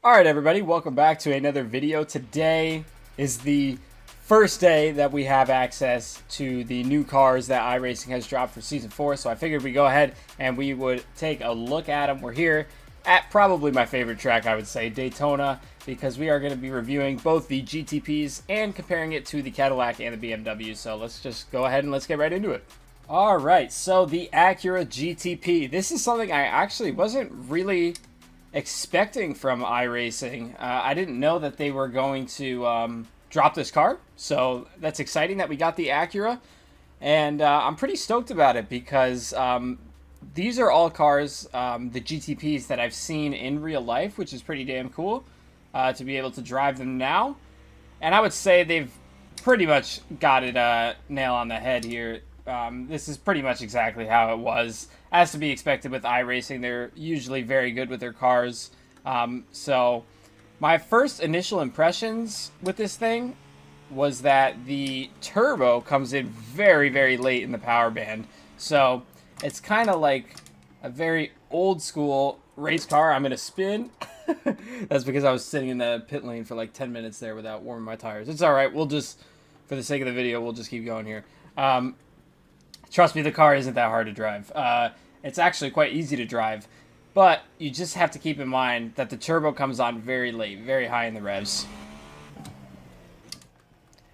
Alright everybody, welcome back to another video. Today is the first day that we have access to the new cars that iRacing has dropped for Season 4, so I figured we'd go ahead and we would take a look at them. We're here at probably my favorite track, I would say, Daytona, because we are going to be reviewing both the GTPs and comparing it to the Cadillac and the BMW, so let's just go ahead and let's get right into it. Alright, so the Acura GTP. This is something I actually wasn't really expecting from iRacing. I didn't know that they were going to drop this car, so that's exciting that we got the Acura, and I'm pretty stoked about it because these are all cars, the GTPs, that I've seen in real life, which is pretty damn cool to be able to drive them now. And I would say they've pretty much got it nail on the head here. This is pretty much exactly how it was, as to be expected with iRacing. They're usually very good with their cars. So my first initial impressions with this thing was that the turbo comes in very, very late in the power band. So it's kind of like a very old school race car. I'm going to spin. That's because I was sitting in the pit lane for like 10 minutes there without warming my tires. It's all right. We'll just, for the sake of the video, we'll just keep going here. Trust me, the car isn't that hard to drive. It's actually quite easy to drive, but you just have to keep in mind that the turbo comes on very late, very high in the revs.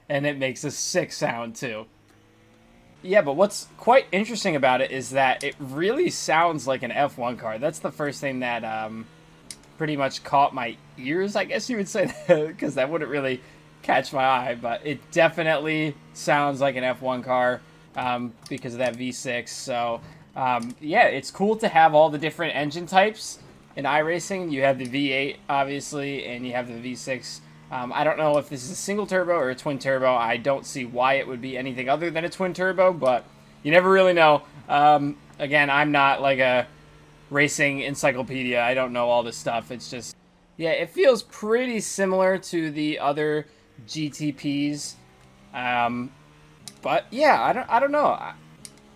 And it makes a sick sound too. Yeah, but what's quite interesting about it is that it really sounds like an F1 car. That's the first thing that pretty much caught my ears, I guess you would say, because that wouldn't really catch my eye, but it definitely sounds like an F1 car. Because of that V6. So yeah, it's cool to have all the different engine types in iRacing. You have the V8 obviously, and you have the V6. I don't know if this is a single turbo or a twin turbo. I don't see why it would be anything other than a twin turbo, but you never really know. Again, I'm not like a racing encyclopedia. I don't know all this stuff. It's just, yeah, it feels pretty similar to the other GTPs. But yeah, I don't know.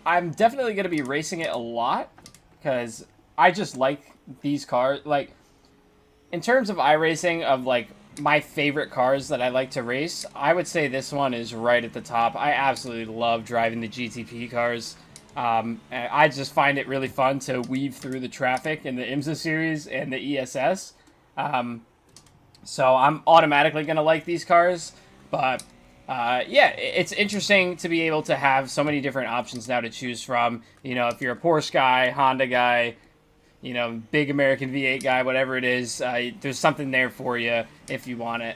I'm definitely going to be racing it a lot because I just like these cars. Like, in terms of iRacing, of like my favorite cars that I like to race, I would say this one is right at the top. I absolutely love driving the GTP cars. I just find it really fun to weave through the traffic in the IMSA series and the ESS. So I'm automatically going to like these cars, but yeah, it's interesting to be able to have so many different options now to choose from. You know, if you're a Porsche guy, Honda guy, you know, big American V8 guy, whatever it is, there's something there for you if you want it,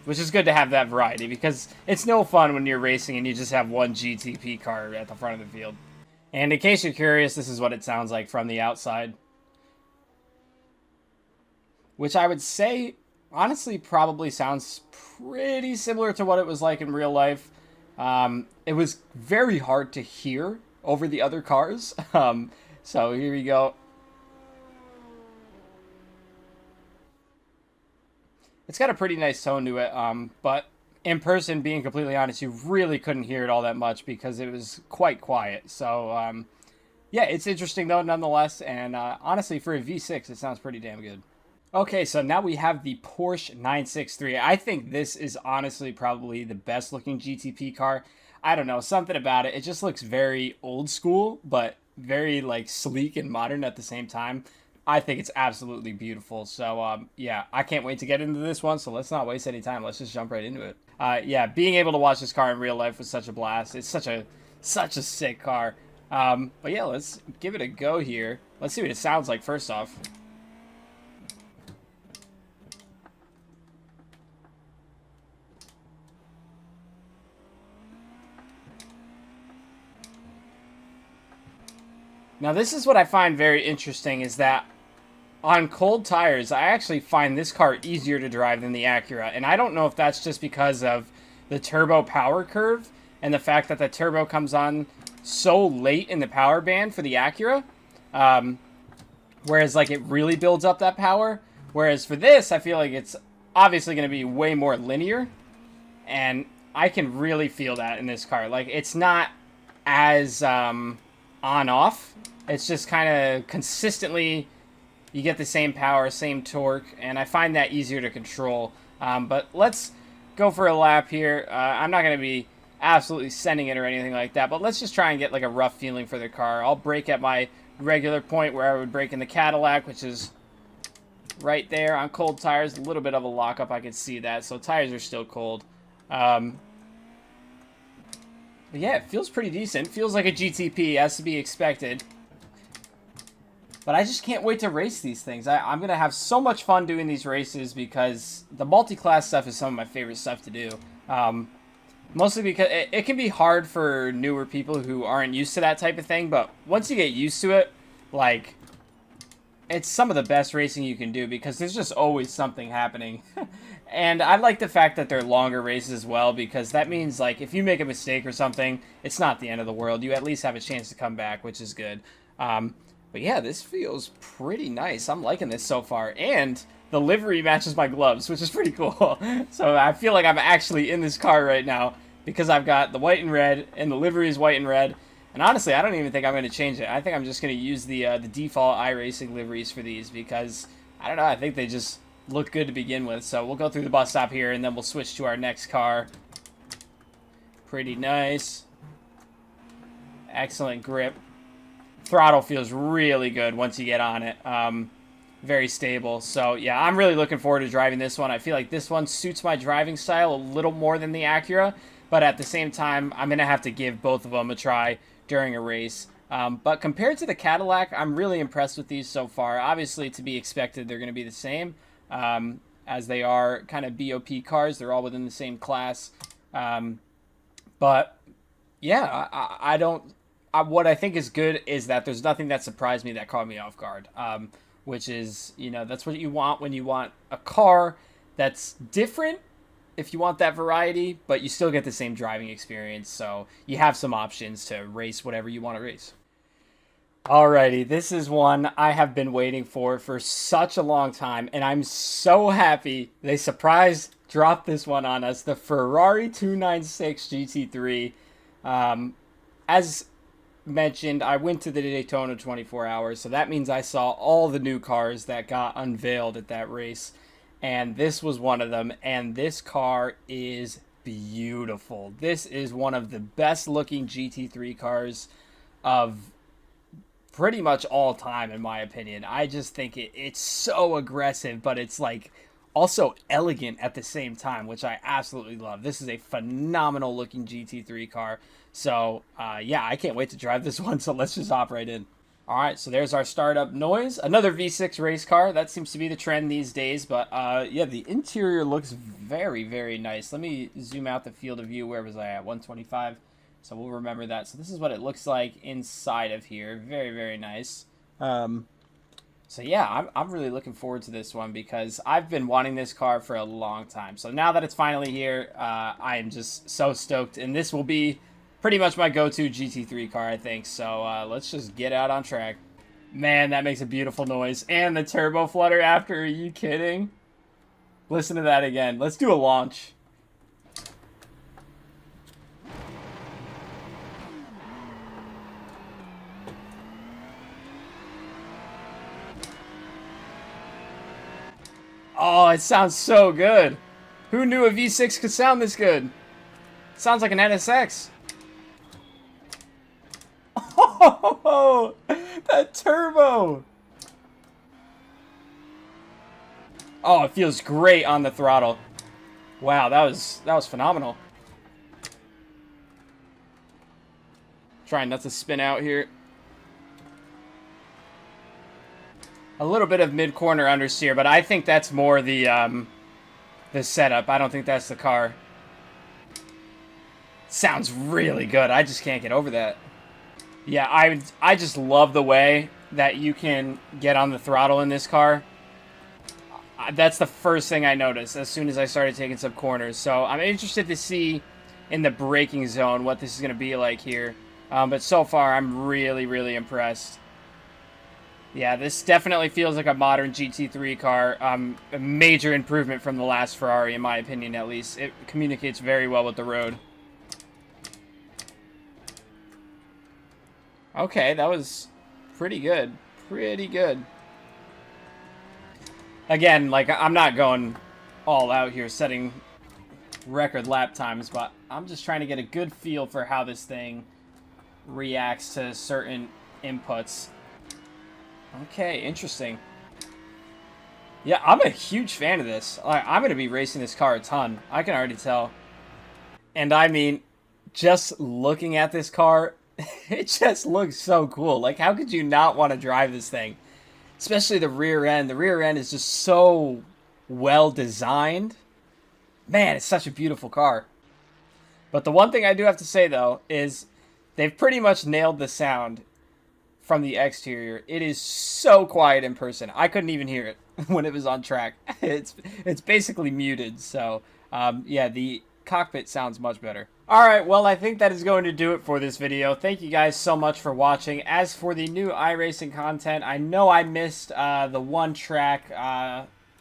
which is good to have that variety because it's no fun when you're racing and you just have one GTP car at the front of the field. And in case you're curious, this is what it sounds like from the outside, which I would say honestly probably sounds pretty similar to what it was like in real life. It was very hard to hear over the other cars. So here we go. It's got a pretty nice tone to it, but in person, being completely honest, you really couldn't hear it all that much because it was quite quiet. So yeah, it's interesting though nonetheless, and honestly for a V6 it sounds pretty damn good. Okay, so now we have the Porsche 963. I think this is honestly probably the best looking GTP car. I don't know, something about it. It just looks very old school, but very like sleek and modern at the same time. I think it's absolutely beautiful. So yeah, I can't wait to get into this one. So let's not waste any time. Let's just jump right into it. Yeah, being able to watch this car in real life was such a blast. It's such a sick car. But yeah, let's give it a go here. Let's see what it sounds like first off. Now this is what I find very interesting, is that on cold tires, I actually find this car easier to drive than the Acura. And I don't know if that's just because of the turbo power curve and the fact that the turbo comes on so late in the power band for the Acura. Whereas like it really builds up that power. Whereas for this, I feel like it's obviously going to be way more linear. And I can really feel that in this car. Like it's not as on-off. It's just kind of consistently you get the same power, same torque, and I find that easier to control. But let's go for a lap here. I'm not going to be absolutely sending it or anything like that, but let's just try and get like a rough feeling for the car. I'll brake at my regular point where I would brake in the Cadillac, which is right there on cold tires. A little bit of a lockup, I can see that, so tires are still cold. But yeah, it feels pretty decent. Feels like a GTP, as to be expected. But I just can't wait to race these things. I'm going to have so much fun doing these races because the multi-class stuff is some of my favorite stuff to do. Mostly because it can be hard for newer people who aren't used to that type of thing. But once you get used to it, like, it's some of the best racing you can do because there's just always something happening. And I like the fact that they're longer races as well because that means, like, if you make a mistake or something, it's not the end of the world. You at least have a chance to come back, which is good. But yeah, this feels pretty nice. I'm liking this so far. And the livery matches my gloves, which is pretty cool. So I feel like I'm actually in this car right now because I've got the white and red, and the livery is white and red. And honestly, I don't even think I'm going to change it. I think I'm just going to use the default iRacing liveries for these because, I don't know, I think they just look good to begin with. So we'll go through the bus stop here, and then we'll switch to our next car. Pretty nice. Excellent grip. Throttle feels really good once you get on it. Very stable. So, yeah, I'm really looking forward to driving this one. I feel like this one suits my driving style a little more than the Acura. But at the same time, I'm going to have to give both of them a try during a race. But compared to the Cadillac, I'm really impressed with these so far. Obviously, to be expected, they're going to be the same as they are kind of BOP cars. They're all within the same class. But, yeah, I don't... what I think is good is that there's nothing that surprised me that caught me off guard, which is, you know, that's what you want when you want a car that's different, if you want that variety, but you still get the same driving experience, so you have some options to race whatever you want to race. Alrighty, this is one I have been waiting for such a long time, and I'm so happy they dropped this one on us, the Ferrari 296 GT3. As mentioned, I went to the Daytona 24 hours, so that means I saw all the new cars that got unveiled at that race, and this was one of them, and this car is beautiful. This is one of the best looking GT3 cars of pretty much all time, in my opinion. I just think it's so aggressive, but it's like also elegant at the same time, which I absolutely love. This is a phenomenal looking GT3 car. So, yeah, I can't wait to drive this one, so let's just hop right in. All right, so there's our startup noise. Another V6 race car. That seems to be the trend these days, but yeah, the interior looks very, very nice. Let me zoom out the field of view. Where was I at? 125. So we'll remember that. So this is what it looks like inside of here. Very, very nice. So yeah, I'm really looking forward to this one because I've been wanting this car for a long time. So now that it's finally here, I am just so stoked, and this will be pretty much my go-to GT3 car, I think. So let's just get out on track. Man, that makes a beautiful noise. And the turbo flutter after. Are you kidding? Listen to that again. Let's do a launch. Oh, it sounds so good. Who knew a V6 could sound this good? It sounds like an NSX. Oh, that turbo. Oh, it feels great on the throttle. Wow, that was phenomenal. Trying not to spin out here. A little bit of mid-corner understeer, but I think that's more the setup. I don't think that's the car. Sounds really good. I just can't get over that. Yeah, I just love the way that you can get on the throttle in this car. That's the first thing I noticed as soon as I started taking some corners. So I'm interested to see in the braking zone what this is going to be like here. But so far, I'm really, really impressed. Yeah, this definitely feels like a modern GT3 car. A major improvement from the last Ferrari, in my opinion, at least. It communicates very well with the road. Okay, that was pretty good. Pretty good. Again, like, I'm not going all out here setting record lap times, but I'm just trying to get a good feel for how this thing reacts to certain inputs. Okay, interesting. Yeah, I'm a huge fan of this. I'm going to be racing this car a ton. I can already tell. And I mean, just looking at this car, it just looks so cool. Like, how could you not want to drive this thing? Especially the rear end. The rear end is just so well designed. Man, it's such a beautiful car. But the one thing I do have to say, though, is they've pretty much nailed the sound from the exterior. It is so quiet in person. I couldn't even hear it when it was on track. It's basically muted. So, yeah, the cockpit sounds much better. Alright, well, I think that is going to do it for this video. Thank you guys so much for watching. As for the new iRacing content, I know I missed the one track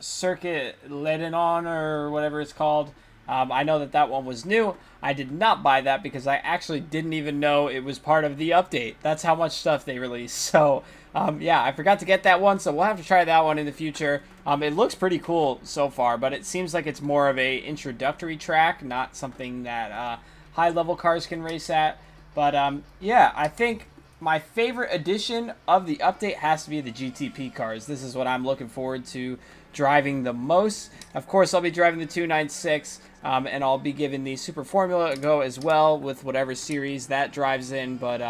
circuit Lebanon or whatever it's called. I know that one was new. I did not buy that because I actually didn't even know it was part of the update. That's how much stuff they released. So, yeah, I forgot to get that one, so we'll have to try that one in the future. It looks pretty cool so far, but it seems like it's more of a introductory track, not something that high-level cars can race at. But, yeah, I think my favorite addition of the update has to be the GTP cars. This is what I'm looking forward to driving the most. Of course, I'll be driving the 296, and I'll be giving the Super Formula a go as well with whatever series that drives in. But,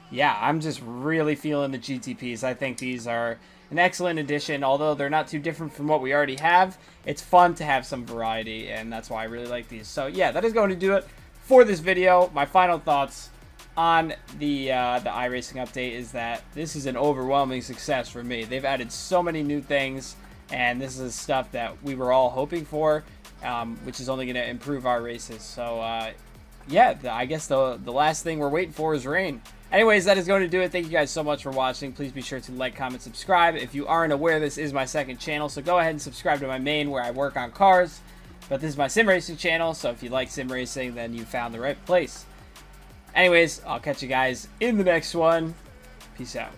yeah, I'm just really feeling the GTPs. I think these are an excellent addition. Although they're not too different from what we already have, it's fun to have some variety, and that's why I really like these. So, yeah, that is going to do it for this video. My final thoughts on the iRacing update is that this is an overwhelming success for me. They've added so many new things, and this is stuff that we were all hoping for, which is only going to improve our races. So, yeah, I guess the last thing we're waiting for is rain. Anyways, that is going to do it. Thank you guys so much for watching. Please be sure to like, comment, subscribe. If you aren't aware, this is my second channel, so go ahead and subscribe to my main where I work on cars. But this is my sim racing channel, so if you like sim racing, then you found the right place. Anyways, I'll catch you guys in the next one. Peace out.